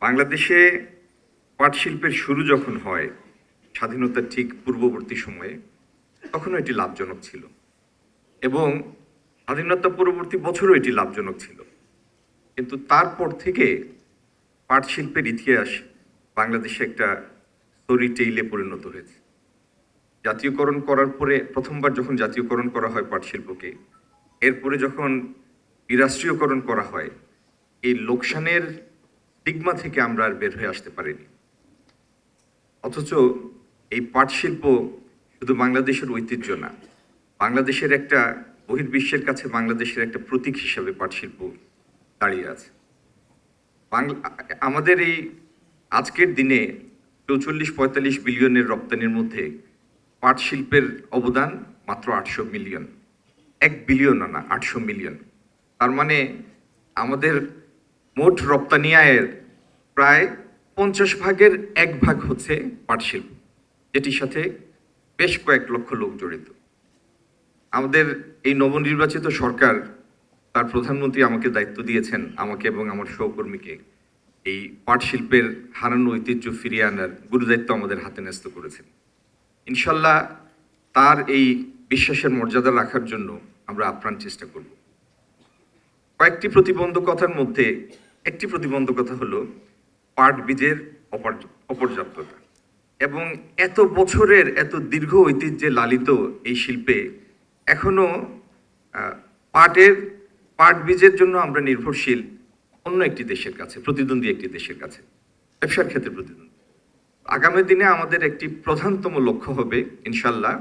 বাংলাদেশে পাট শিল্পের শুরু যখন হয় স্বাধীনতার ঠিক পূর্ববর্তী সময়ে, তখনও এটি লাভজনক ছিল এবং স্বাধীনতা পরবর্তী বছরও এটি লাভজনক ছিল। কিন্তু তারপর থেকে পাট শিল্পের ইতিহাস বাংলাদেশে একটা স্টোরি টেইলে পরিণত হয়েছে। জাতীয়করণ করার পরে প্রথমবার যখন জাতীয়করণ করা হয় পাট শিল্পকে, এরপরে যখন বিরাষ্ট্রীয়করণ করা হয়, এই লোকসানের স্টিগমা থেকে আমরা আর বের হয়ে আসতে পারিনি। অথচ এই পাট শিল্প শুধু বাংলাদেশের ঐতিহ্য না, বাংলাদেশের একটা বহির্বিশ্বের কাছে বাংলাদেশের একটা প্রতীক হিসাবে পাট শিল্প দাঁড়িয়ে আছে। আমাদের এই আজকের দিনে 44-45 বিলিয়নের রপ্তানির মধ্যে পাট শিল্পের অবদান মাত্র 800 মিলিয়ন। 1 বিলিয়ন না, 800 মিলিয়ন। তার মানে আমাদের মোট রপ্তানি আয়ের প্রায় 50 ভাগের 1 ভাগ হচ্ছে পাট শিল্প, যেটির সাথে বেশ কয়েক লক্ষ লোক জড়িত। আমাদের এই নবনির্বাচিত সরকার, তার প্রধানমন্ত্রী আমাকে দায়িত্ব দিয়েছেন, আমাকে এবং আমার সহকর্মীকে, এই পাট শিল্পের হারানো ঐতিহ্য ফিরিয়ে আনার গুরুদায়িত্ব আমাদের হাতে ন্যস্ত করেছেন। ইনশাল্লাহ তার এই বিশ্বাসের মর্যাদা রাখার জন্য আমরা আপ্রাণ চেষ্টা করব। কয়েকটি প্রতিবন্ধকতার মধ্যে একটি প্রতিবন্ধকতা হলো পাট বীজের অপর্যাপ্ততা এবং এত বছরের এত দীর্ঘ ঐতিহ্যে লালিত এই শিল্পে এখনো পাট বীজের জন্য আমরা নির্ভরশীল অন্য একটি দেশের কাছে, প্রতিদ্বন্দ্বী একটি দেশের কাছে, ব্যবসার ক্ষেত্রে প্রতিদ্বন্দ্বী। আগামী দিনে আমাদের একটি প্রধানতম লক্ষ্য হবে ইনশাল্লাহ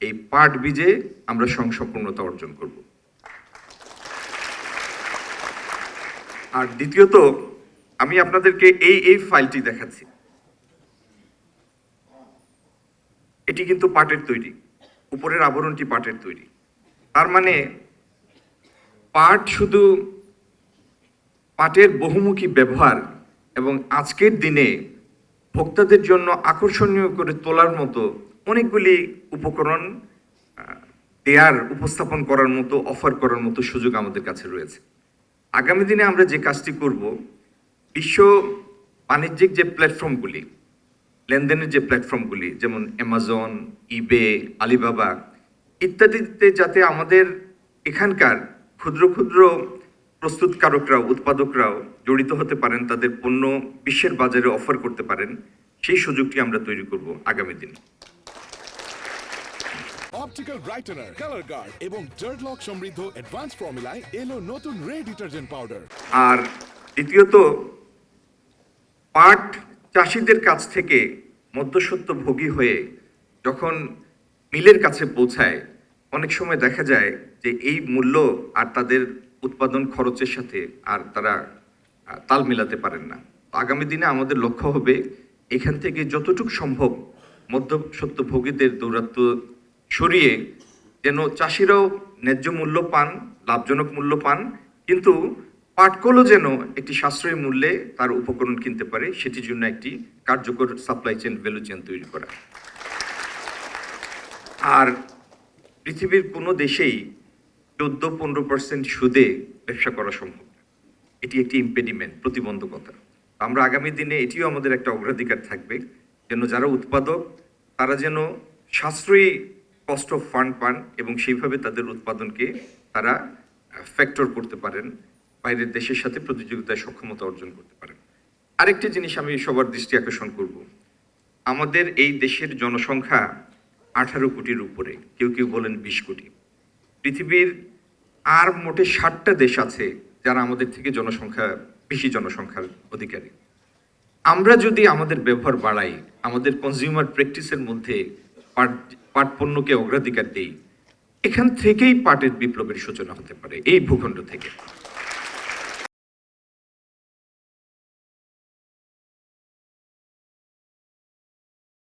এই পাট বীজে আমরা স্বয়ংসম্পূর্ণতা অর্জন করব। আর দ্বিতীয়ত, আমি আপনাদেরকে এই ফাইলটি দেখাচ্ছি। এটি কিন্তু পাটের তৈরি, উপরের আবরণটি পাটের তৈরি। তার মানে পাট শুধু পাটের বহুমুখী ব্যবহার এবং আজকের দিনে ভোক্তাদের জন্য আকর্ষণীয় করে তোলার মতো অনেকগুলি উপকরণ উপস্থাপন করার মতো, অফার করার মতো সুযোগ আমাদের কাছে রয়েছে। আগামী দিনে আমরা যে কাজটি করব, বিশ্ব বাণিজ্যিক যে প্ল্যাটফর্মগুলি, লেনদেনের যে প্ল্যাটফর্মগুলি, যেমন অ্যামাজন, ইবে, আলিবাবা ইত্যাদিতে যাতে আমাদের এখানকার ক্ষুদ্র ক্ষুদ্র প্রস্তুতকারকরাও, উৎপাদকরাও জড়িত হতে পারেন, তাদের পণ্য বিশ্বের বাজারে অফার করতে পারেন, সেই সুযোগটি আমরা তৈরি করব আগামী দিনে। অপটিক্যাল ব্রাইটেনার, কালার গার্ড এবং ডার্ট লক সমৃদ্ধ অ্যাডভান্স ফর্মুলায় এলো নতুন রে ডিটারজেন্ট পাউডার। আর দ্বিতীয়ত, পাট চাষিদের কাছ থেকে মধ্যস্বত্বভোগী হয়ে যখন মিলের কাছে পৌঁছায়, অনেক সময় দেখা যায় যে এই মূল্য আর তাদের উৎপাদন খরচের সাথে আর তারা তাল মেলাতে পারেন না। আগামী দিনে আমাদের লক্ষ্য হবে এখান থেকে যতটুকু সম্ভব মধ্যস্বত্বভোগীদের দৌরাত্ম্য সরিয়ে যেন চাষিরাও ন্যায্য মূল্য পান, লাভজনক মূল্য পান, কিন্তু পাটকলও যেন একটি সাশ্রয়ী মূল্যে তার উপকরণ কিনতে পারে, সেটির জন্য একটি কার্যকর সাপ্লাই চেইন, ভ্যালু চেইন তৈরি করা। আর পৃথিবীর কোনো দেশেই 14-15% সুদে ব্যবসা করা সম্ভব না। এটি একটি ইম্পেডিমেন্ট, প্রতিবন্ধকতা। আমরা আগামী দিনে এটিও আমাদের একটা অগ্রাধিকার থাকবে, যেন যারা উৎপাদক তারা যেন সাশ্রয়ী কস্ট অফ ফান্ড পান এবং সেইভাবে তাদের উৎপাদনকে তারা ফ্যাক্টর করতে পারেন, বাইরের দেশের সাথে প্রতিযোগিতায় সক্ষমতা অর্জন করতে পারেন। আরেকটি জিনিস আমি সবার দৃষ্টি আকর্ষণ করব, আমাদের এই দেশের জনসংখ্যা 18 কোটির উপরে, কেউ কেউ বলেন 20 কোটি। পৃথিবীর আর মোটে 60টা দেশ আছে যারা আমাদের থেকে বেশি জনসংখ্যার অধিকারী। আমরা যদি আমাদের ব্যবহার বাড়াই, আমাদের কনজিউমার প্র্যাকটিসের মধ্যে পাট পণ্যকে অগ্রাধিকার দেই, এখান থেকেই পাটের বিপ্লবের সূচনা হতে পারে, এই ভূখণ্ড থেকে।